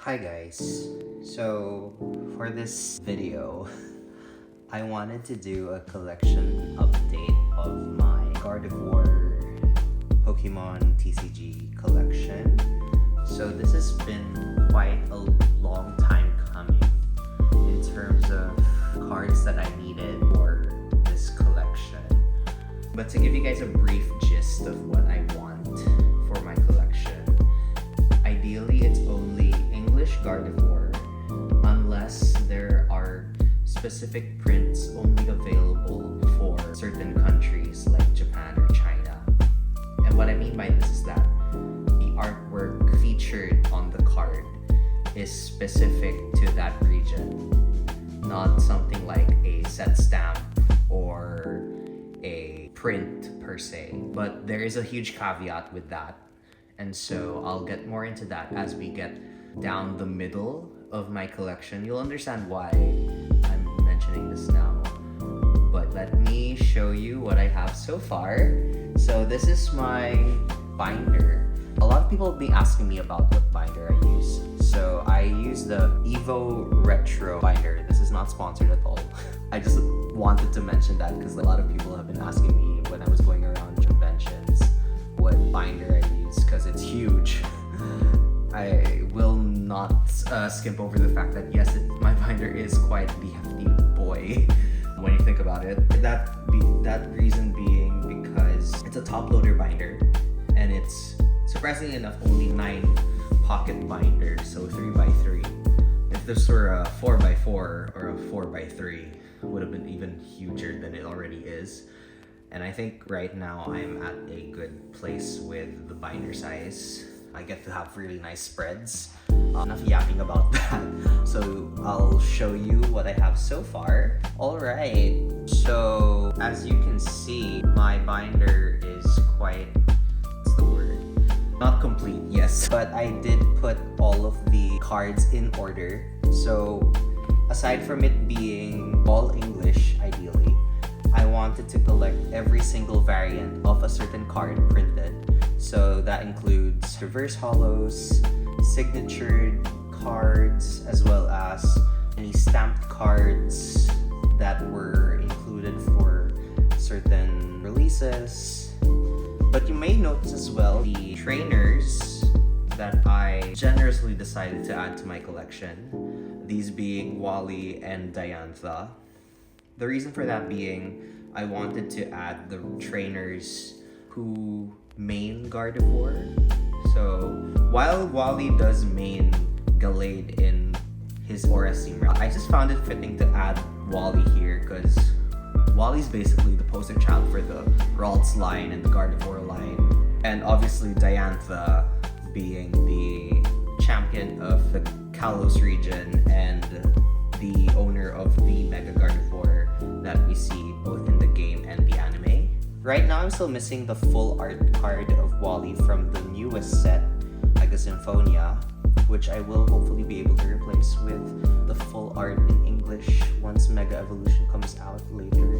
Hi guys, so for this video, I wanted to do a collection update of my Gardevoir Pokémon TCG collection. So this has been quite a long time coming in terms of cards that I needed for this collection. But to give you guys a brief gist of what I want for my collection, ideally it's only English Gardevoir unless there are specific prints only available for certain countries like Japan or China. And what I mean by this is that the artwork featured on the card is specific to that region, not something like a set stamp or a print per se. But there is a huge caveat with that, and so I'll get more into that as we get down the middle of my collection. You'll understand why I'm mentioning this now, but let me show you what I have so far. So this is my binder. A lot of people have been asking me about what binder I use. So I use the Evo Retro binder. This is not sponsored at all. I just wanted to mention that because a lot of people have been asking me when I was going around conventions what binder I use, because it's huge. I will not skip over the fact that yes, my binder is quite the hefty boy when you think about it. That reason being because it's a top loader binder, and it's surprisingly enough only 9 pocket binder, so 3x3. If this were a 4x4 or a 4x3, it would have been even huger than it already is. And I think right now I'm at a good place with the binder size. I get to have really nice spreads. Enough yapping about that. So I'll show you what I have so far. Alright, so as you can see, my binder is quite, what's the word? Not complete, yes. But I did put all of the cards in order. So aside from it being all English, ideally, I wanted to collect every single variant of a certain card printed. So that includes reverse holos, signatured cards, as well as any stamped cards that were included for certain releases. But you may notice as well the trainers that I generously decided to add to my collection, these being Wally and Diantha. The reason for that being, I wanted to add the trainers who main Gardevoir. So while Wally does main Gallade in his Aura Steamer, I just found it fitting to add Wally here because Wally's basically the poster child for the Ralts line and the Gardevoir line. And obviously Diantha being the champion of the Kalos region and the owner of the Mega Gardevoir that we see both in the game and the anime. Right now I'm still missing the full art card of Wally from the newest set, Mega Symphonia, which I will hopefully be able to replace with the full art in English once Mega Evolution comes out later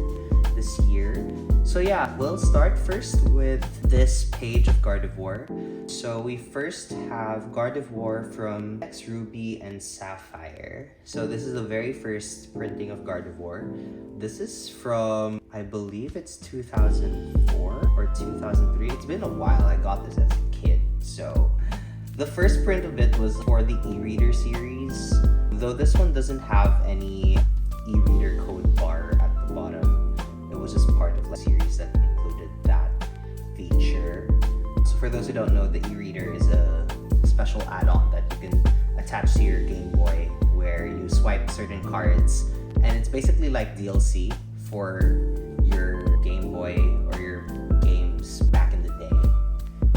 this year. So yeah, we'll start first with this page of Gardevoir. So we first have Gardevoir from Ruby and Sapphire. So this is the very first printing of Gardevoir. This is from, I believe it's 2004 or 2003. It's been a while. I got this as a kid. So the first print of it was for the e-reader series. Though this one doesn't have any e-reader code bar at the bottom. It was just part of the series that included that feature. So for those who don't know, the e-reader is a special add-on that you can attach to your Game Boy where you swipe certain cards, and it's basically like DLC for your Game Boy or your games back in the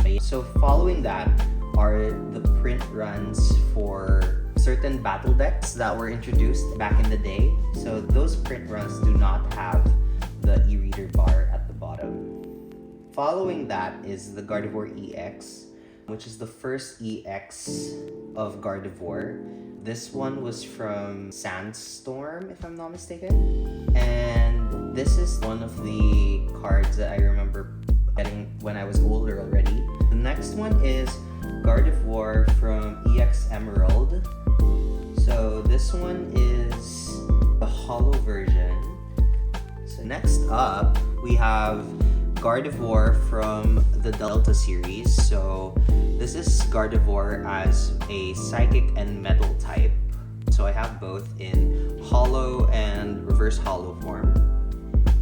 day. So following that are the print runs for certain battle decks that were introduced back in the day. So those print runs do not have the e-reader bar at the bottom. Following that is the Gardevoir EX, which is the first EX of Gardevoir. This one was from Sandstorm, if I'm not mistaken. And this is one of the cards that I remember getting when I was older already. The next one is Gardevoir from EX Emerald. So this one is the holo version. So next up, we have Gardevoir from the Delta series. So this is Gardevoir as a psychic and metal type. So I have both in holo and reverse holo form.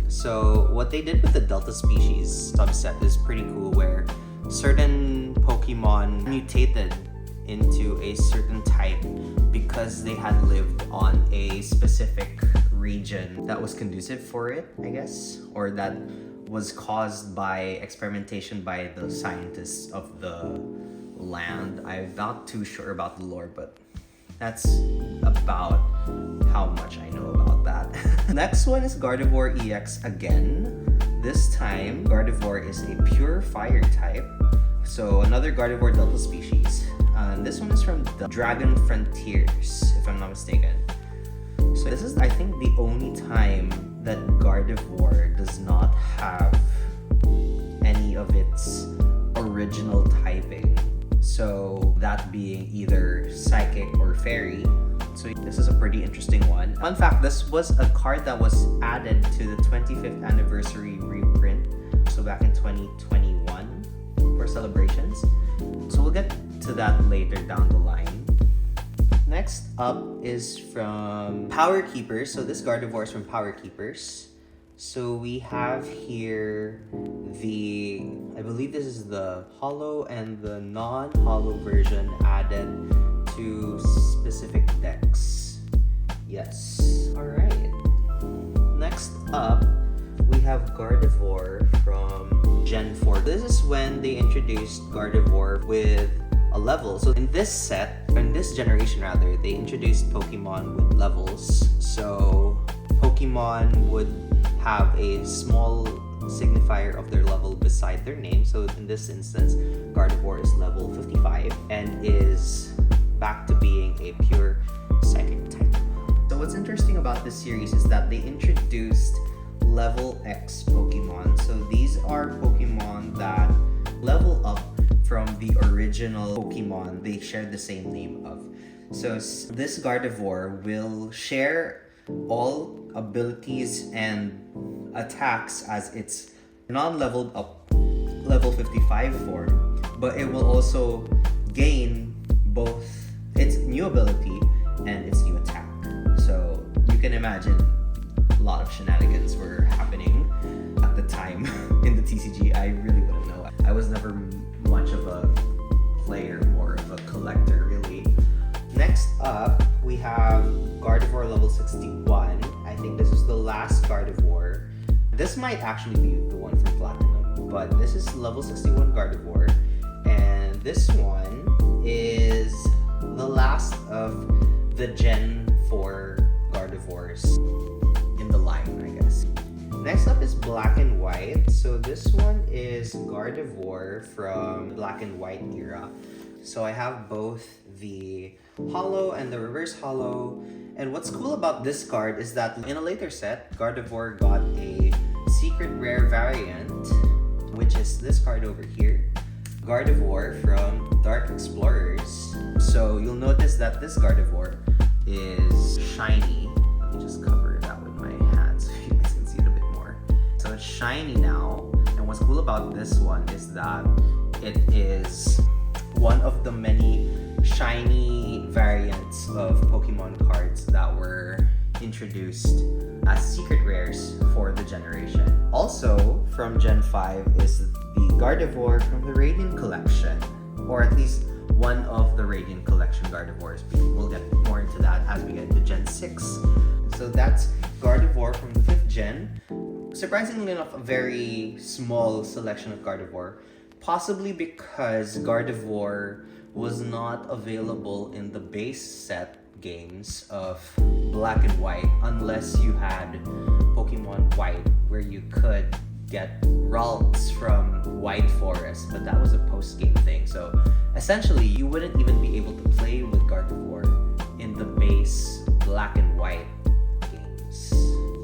So what they did with the Delta species subset is pretty cool, where certain Pokemon mutated into a certain type because they had lived on a specific region that was conducive for it, I guess, or that was caused by experimentation by the scientists of the land. I'm not too sure about the lore, but that's about how much I know about that. Next one is Gardevoir EX again. This time, Gardevoir is a pure fire type. So another Gardevoir Delta species. This one is from the Dragon Frontiers, if I'm not mistaken. So this is, I think, the only time that Gardevoir does not have any of its original typing. So that being either Psychic or Fairy. So this is a pretty interesting one. Fun fact, this was a card that was added to the 25th anniversary reprint. So back in 2021 for celebrations. So we'll get to that later down the line. Next up is from Power Keepers. So this Gardevoir is from Power Keepers. So we have here I believe this is the holo and the non-holo version added to specific decks. Yes. Alright. Next up, we have Gardevoir from Gen 4. This is when they introduced Gardevoir with a level. So in this generation rather, they introduced Pokemon with levels. So Pokemon would have a small signifier of their level beside their name. So in this instance, Gardevoir is level 55 and is back to being a pure psychic type. So what's interesting about this series is that they introduced level X Pokemon. So these are Pokemon that level up from the original Pokemon they share the same name of. So this Gardevoir will share all abilities and attacks as its non-leveled up level 55 form, but it will also gain both its new ability and its new attack. So you can imagine a lot of shenanigans were happening at the time in the TCG. I really wouldn't know. I was never much of a player, more of a collector really. Next up, we have Gardevoir level 61. I think this is the last Gardevoir. This might actually be the one from Platinum, but this is level 61 Gardevoir. And this one is the last of the Gen 4 Gardevoirs in the line, I guess. Next up is Black and White. So this one is Gardevoir from Black and White era. So I have both the holo and the reverse holo. And what's cool about this card is that in a later set, Gardevoir got a secret rare variant, which is this card over here, Gardevoir from Dark Explorers. So you'll notice that this Gardevoir is shiny. Let me just cover that with my hands so you guys can see it a bit more. So it's shiny now. And what's cool about this one is that it is one of the many shiny variants of Pokemon cards that were introduced as secret rares for the generation. Also, from Gen 5 is the Gardevoir from the Radiant Collection, or at least one of the Radiant Collection Gardevoirs. We'll get more into that as we get into Gen 6. So that's Gardevoir from the 5th gen. Surprisingly enough, a very small selection of Gardevoir, possibly because Gardevoir was not available in the base set games of Black and White unless you had Pokemon White, where you could get Ralts from White Forest, but that was a post-game thing. So essentially, you wouldn't even be able to play with Gardevoir in the base Black and White games.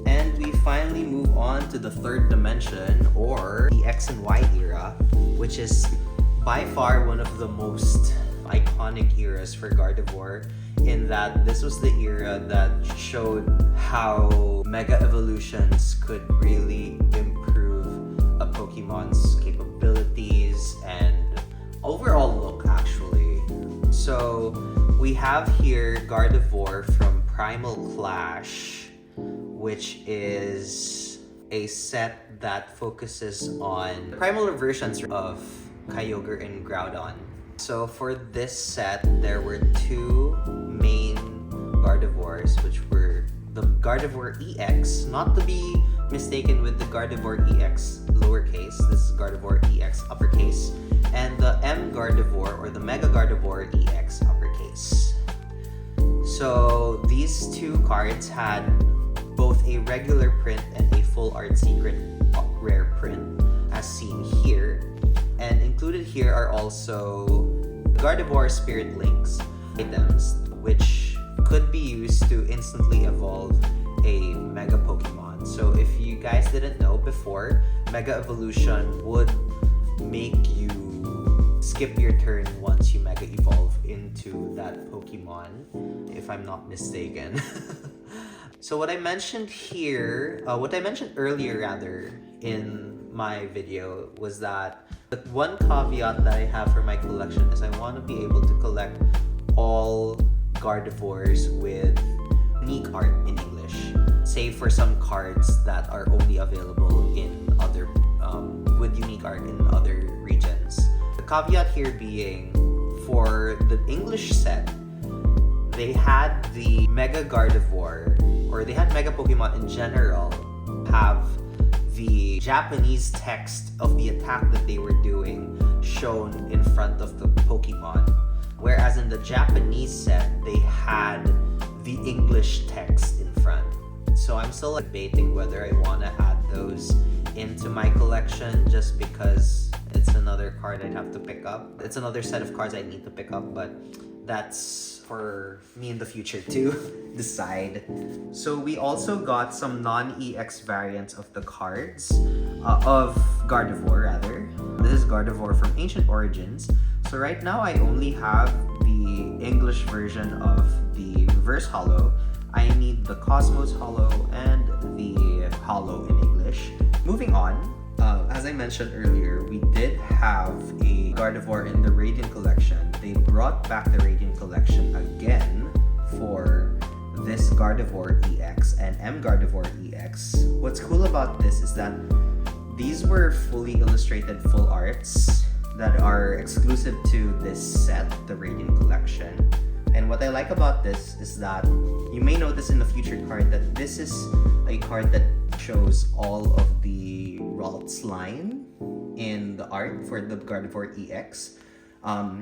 And we finally move on to the third dimension, or the X and Y era, which is by far one of the most iconic eras for Gardevoir, in that this was the era that showed how Mega Evolutions could really improve a Pokemon's capabilities and overall look, actually. So we have here Gardevoir from Primal Clash, which is a set that focuses on primal versions of Kyogre and Groudon. So for this set, there were two main Gardevoirs, which were the Gardevoir EX, not to be mistaken with the Gardevoir EX lowercase, this is Gardevoir EX uppercase, and the M Gardevoir or the Mega Gardevoir EX uppercase. So these two cards had both a regular print and a full art secret rare print, as seen here. And included here are also Gardevoir Spirit Links items, which could be used to instantly evolve a Mega Pokemon. So if you guys didn't know before, Mega Evolution would make you skip your turn once you Mega Evolve into that Pokemon, if I'm not mistaken. So what I mentioned here, what I mentioned earlier rather in my video was that the one caveat that I have for my collection is I want to be able to collect all Gardevoirs with unique art in English, save for some cards that are only available in other, with unique art in other regions. The caveat here being, for the English set, they had the Mega Gardevoir, or they had Mega Pokemon in general, have the Japanese text of the attack that they were doing shown in front of the Pokemon. Whereas in the Japanese set, they had the English text in front. So I'm still debating whether I want to add those into my collection, just because it's another card I'd have to pick up. It's another set of cards I need to pick up, but that's for me in the future to decide. So we also got some non-EX variants of the cards, of Gardevoir rather. This is Gardevoir from Ancient Origins. So right now I only have the English version of the Reverse Holo. I need the Cosmos Holo and the Holo in English. Moving on, as I mentioned earlier, we did have a Gardevoir in the Radiant Collection. They brought back the Radiant Collection again for this Gardevoir EX and M Gardevoir EX. What's cool about this is that these were fully illustrated full arts that are exclusive to this set, the Radiant Collection. And what I like about this is that you may notice in the future card that this is a card that shows all of the Ralts line in the art for the Gardevoir EX.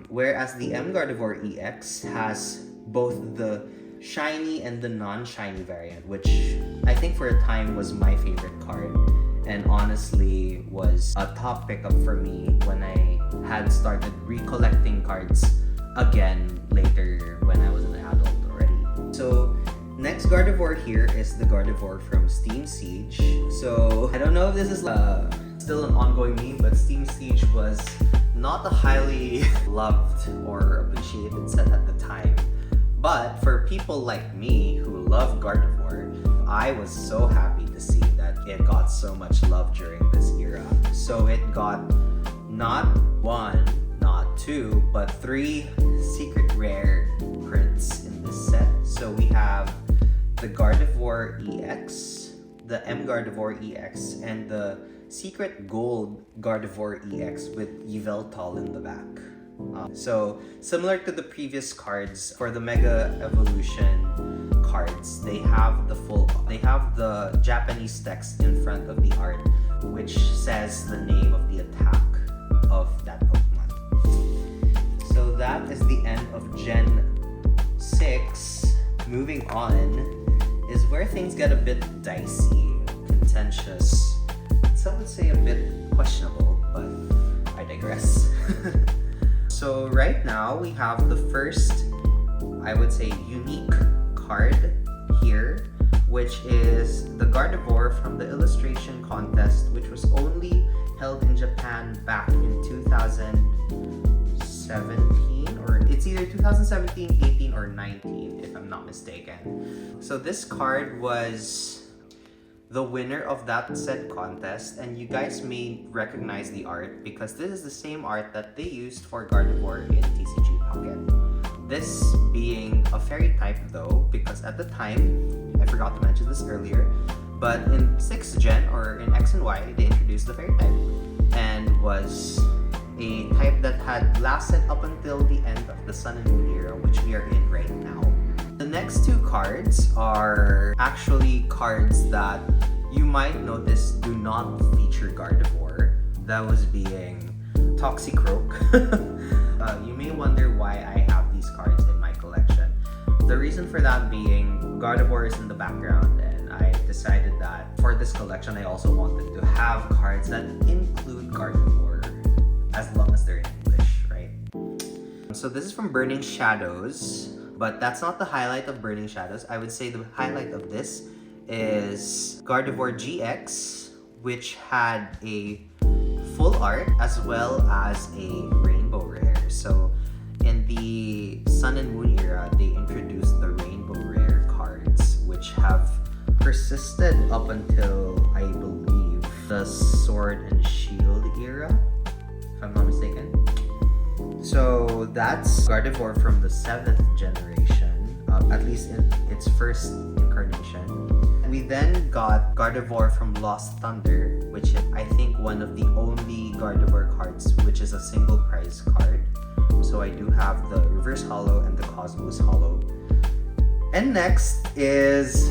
Whereas the M Gardevoir EX has both the shiny and the non-shiny variant, which I think for a time was my favorite card, and honestly was a top pickup for me when I had started recollecting cards again later when I was an adult already. So next Gardevoir here is the Gardevoir from Steam Siege. So I don't know if this is still an ongoing meme, but Steam Siege was not a highly loved or appreciated set at the time. But for people like me who love Gardevoir, I was so happy to see that it got so much love during this era. So it got not one, not two, but three secret rare prints in this set. So we have the Gardevoir EX, the M Gardevoir EX, and the secret gold Gardevoir EX with Yveltal in the back. So similar to the previous cards, for the Mega Evolution cards, they have the Japanese text in front of the art, which says the name of the attack of that Pokemon. So that is the end of Gen 6. Moving on is where things get a bit dicey, contentious, some would say a bit questionable, but I digress. So right now we have the first, I would say, unique card here, which is the Gardevoir from the illustration contest, which was only held in Japan back in 2000. 2017, or it's either 2017, 18, or 19 if I'm not mistaken. So this card was the winner of that said contest, and you guys may recognize the art because this is the same art that they used for Gardevoir in TCG Pocket. This being a fairy type though, because at the time, I forgot to mention this earlier, but in 6th gen or in X and Y, they introduced the fairy type and was a type that had lasted up until the end of the Sun and Moon era, which we are in right now. The next two cards are actually cards that you might notice do not feature Gardevoir. That was being Toxicroak. You may wonder why I have these cards in my collection. The reason for that being Gardevoir is in the background, and I decided that for this collection I also wanted to have cards that include Gardevoir as long as they're in English, right? So this is from Burning Shadows. But that's not the highlight of Burning Shadows. I would say the highlight of this is Gardevoir GX, which had a full art as well as a rainbow rare. So in the Sun and Moon era, they introduced the rainbow rare cards, which have persisted up until, I believe, the Sword and Shield era, if I'm not mistaken. So that's Gardevoir from the 7th generation, at least in its first incarnation. We then got Gardevoir from Lost Thunder, which is, I think, one of the only Gardevoir cards which is a single prize card. So I do have the Reverse Holo and the Cosmos Holo. And next is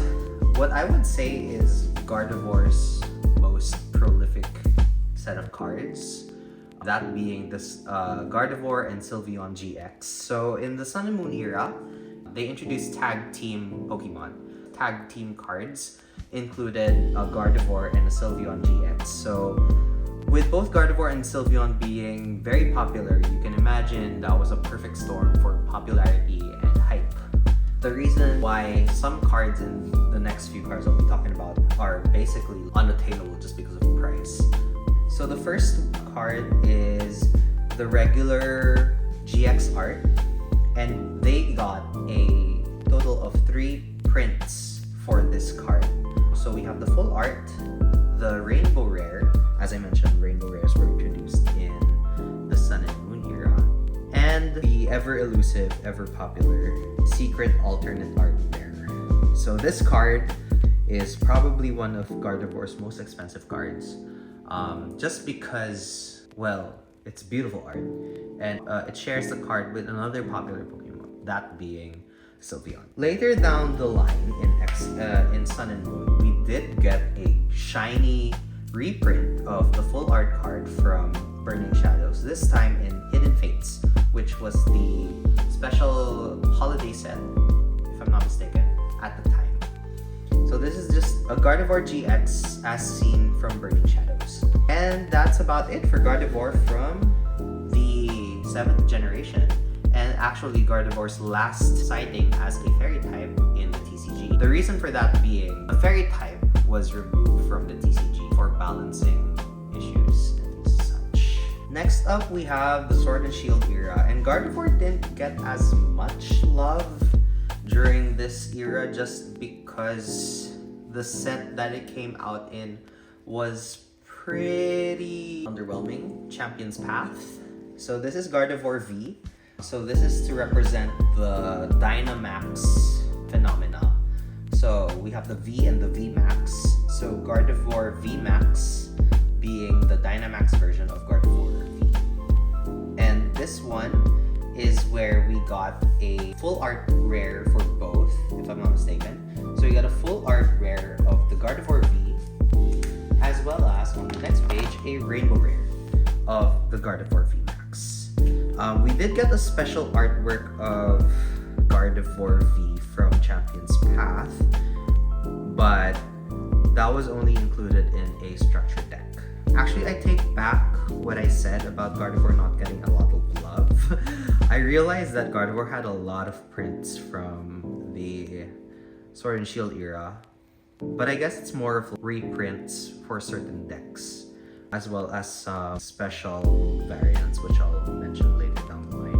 what I would say is Gardevoir's most prolific set of cards. That being this Gardevoir and Sylveon GX. So in the Sun and Moon era, they introduced tag team Pokemon. Tag team cards included a Gardevoir and a Sylveon GX. So with both Gardevoir and Sylveon being very popular, you can imagine that was a perfect storm for popularity and hype. The reason why some cards in the next few cards I'll be talking about are basically unattainable just because of price. So the first card is the regular GX art, and they got a total of 3 prints for this card. So we have the full art, the rainbow rare, as I mentioned, rainbow rares were introduced in the Sun and Moon era, and the ever elusive, ever popular secret alternate art rare. So this card is probably one of Gardevoir's most expensive cards. Just because, well, it's beautiful art, and it shares the card with another popular Pokemon, that being Sylveon. Later down the line in Sun and Moon, we did get a shiny reprint of the full art card from Burning Shadows, this time in Hidden Fates, which was the special holiday set, if I'm not mistaken, at the time. So this is just a Gardevoir GX as seen from Burning Shadows. And that's about it for Gardevoir from the 7th generation. And actually Gardevoir's last sighting as a fairy type in the TCG. The reason for that being, a fairy type was removed from the TCG for balancing issues and such. Next up, we have the Sword and Shield era. And Gardevoir didn't get as much love during this era just because the set that it came out in was pretty underwhelming. Champion's Path. So this is Gardevoir V. So this is to represent the Dynamax phenomena. So we have the V and the VMAX. So Gardevoir VMAX being the Dynamax version of Gardevoir V. And this one is where we got a full art rare for both, if I'm not mistaken. So we got a full art rare of the Gardevoir V, as well as on the next page, a rainbow rare of the Gardevoir VMAX. We did get a special artwork of Gardevoir V from Champion's Path, but that was only included in a structured deck. Actually, I take back what I said about Gardevoir not getting a lot of love. I realized that Gardevoir had a lot of prints from the Sword and Shield era, but I guess it's more of reprints for certain decks, as well as some special variants, which I'll mention later down the line.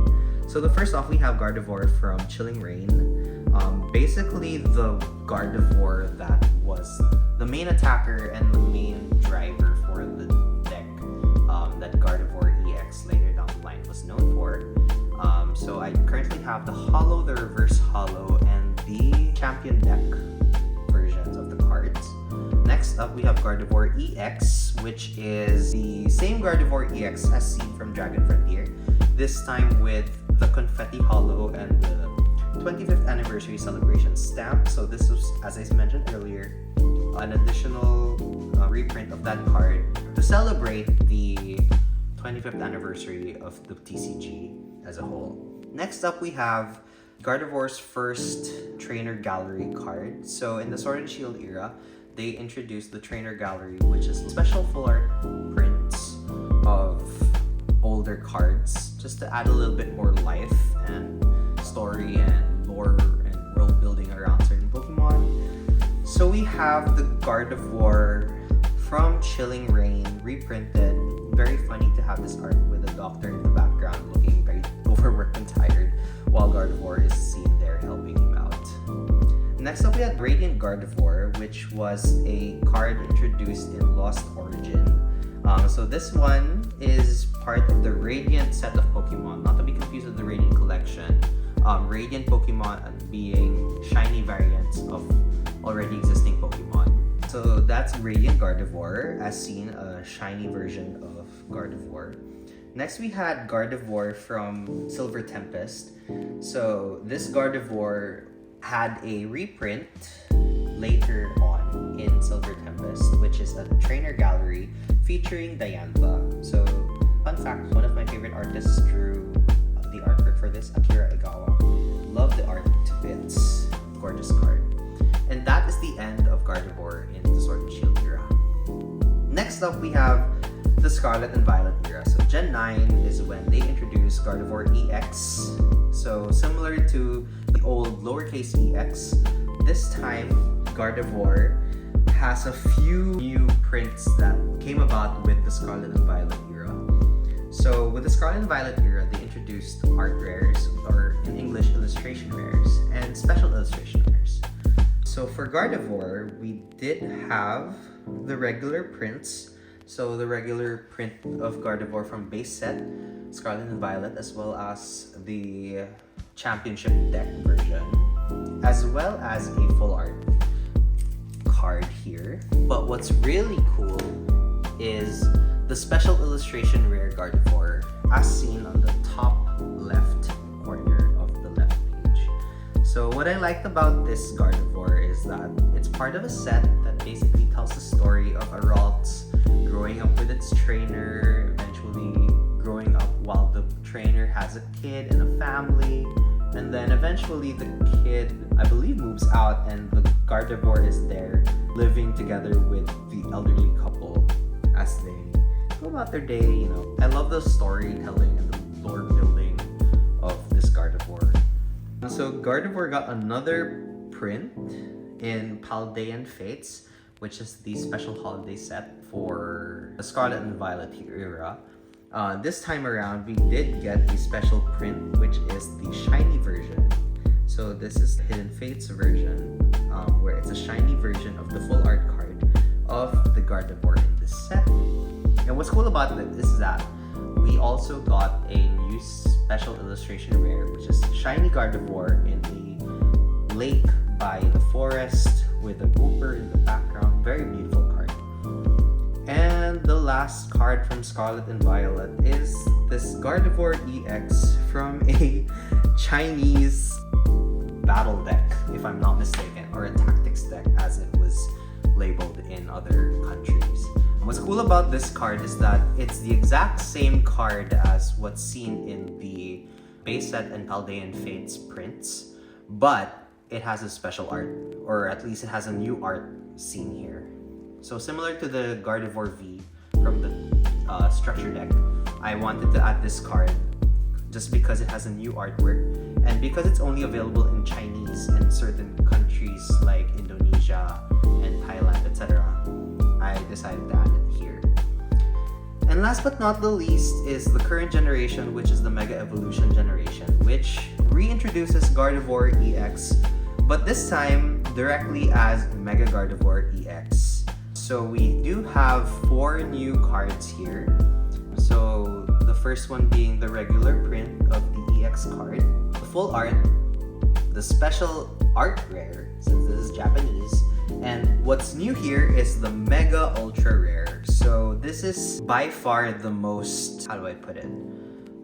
So the first off, we have Gardevoir from Chilling Reign. Basically the Gardevoir that was the main attacker and the main driver for the deck that Gardevoir EX later down the line was known for. So I currently have the Holo, the Reverse Holo, and the Champion deck versions of the cards. Next up, we have Gardevoir EX, which is the same Gardevoir EX as seen from Dragon Frontier, this time with the Confetti Holo and the 25th Anniversary Celebration stamp. So this was, as I mentioned earlier, an additional reprint of that card to celebrate the 25th anniversary of the TCG as a whole. Next up, we have Gardevoir's first Trainer Gallery card. So in the Sword and Shield era, they introduced the Trainer Gallery, which is special full art prints of older cards, just to add a little bit more life and story and lore and world building around certain Pokemon. So we have the Gardevoir from Chilling Reign reprinted. Very funny to have this art with a doctor in the background looking very overworked and tired while Gardevoir is seen there helping him out. Next up, we had Radiant Gardevoir, which was a card introduced in Lost Origin. So this one is part of the Radiant set of Pokemon, not to be confused with the Radiant collection. Radiant Pokemon being shiny variants of already existing Pokemon. So that's Radiant Gardevoir, as seen, a shiny version of Gardevoir. Next, we had Gardevoir from Silver Tempest. So this Gardevoir had a reprint later on in Silver Tempest, which is a trainer gallery featuring Diantha. So, fun fact, one of my favorite artists drew the artwork for this, Akira Egawa. Love the art to bits. Gorgeous card. And that is the end of Gardevoir in the Sword and Shield era. Next up, we have the Scarlet and Violet era. So Gen 9 is when they introduced Gardevoir EX. So similar to the old lowercase EX, this time Gardevoir has a few new prints that came about with the Scarlet and Violet era. So with the Scarlet and Violet era, they introduced art rares, or in English, illustration rares, and special illustration rares. So for Gardevoir, we did have the regular prints. So the regular print of Gardevoir from base set, Scarlet and Violet, as well as the championship deck version, as well as a full art card here. But what's really cool is the special illustration rare Gardevoir, as seen on the top left corner of the left page. So what I liked about this Gardevoir is that it's part of a set that basically tells the story of a Ralts growing up with its trainer, eventually growing up while the trainer has a kid and a family, and then eventually the kid, I believe, moves out and the Gardevoir is there living together with the elderly couple as they go about their day, you know. I love the storytelling and the lore building of this Gardevoir. So Gardevoir got another print in Paldean Fates, which is the special holiday set for the Scarlet and Violet era. This time around, we did get the special print, which is the shiny version. So this is the Hidden Fates version, where it's a shiny version of the full art card of the Gardevoir in this set. And what's cool about this is that we also got a new special illustration rare, which is shiny Gardevoir in the lake by the forest with a Gooper in the background. Very beautiful card. And the last card from Scarlet and Violet is this Gardevoir EX from a Chinese battle deck, if I'm not mistaken, or a tactics deck as it was labeled in other countries. What's cool about this card is that it's the exact same card as what's seen in the base set and Paldean Fates prints, but it has a special art, or at least it has a new art seen here. So similar to the Gardevoir V from the structure deck, I wanted to add this card just because it has a new artwork, and because it's only available in Chinese in certain countries like Indonesia and Thailand, etc. I decided to add it here. And last but not the least is the current generation, which is the Mega Evolution generation, which reintroduces Gardevoir EX, but this time directly as Mega Gardevoir EX. So we do have 4 new cards here. So the first one being the regular print of the EX card, the full art, the special art rare, since this is Japanese, and what's new here is the Mega Ultra Rare. So this is by far the most, how do I put it?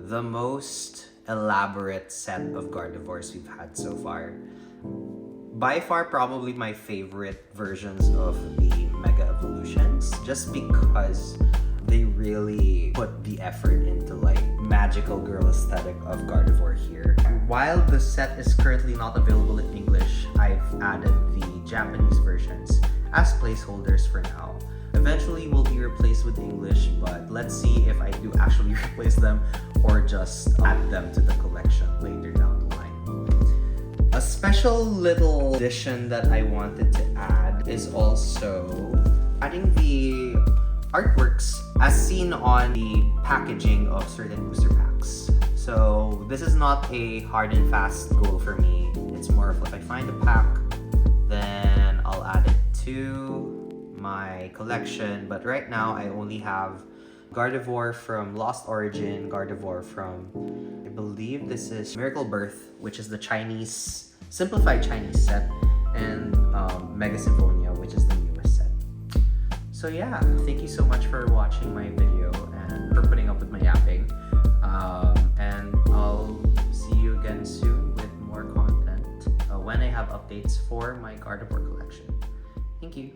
The most elaborate set of Gardevoirs we've had so far. By far probably my favorite versions of the Mega Evolutions, just because they really put the effort into like magical girl aesthetic of Gardevoir here. While the set is currently not available in English, I've added the Japanese versions as placeholders for now. Eventually will be replaced with English, but let's see if I do actually replace them or just add them to the collection later down the line. A special little addition that I wanted to add is also adding the artworks as seen on the packaging of certain booster packs. So this is not a hard and fast goal for me. It's more of if I find a pack, then I'll add it to my collection. But right now I only have Gardevoir from Lost Origin, Gardevoir from, I believe this is Miracle Birth, which is the Chinese, simplified Chinese set, and Mega Symphonia, which is the newest set. So yeah, thank you so much for watching my video and for putting up with my yapping. And I'll see you again soon with more content when I have updates for my Gardevoir collection. Thank you.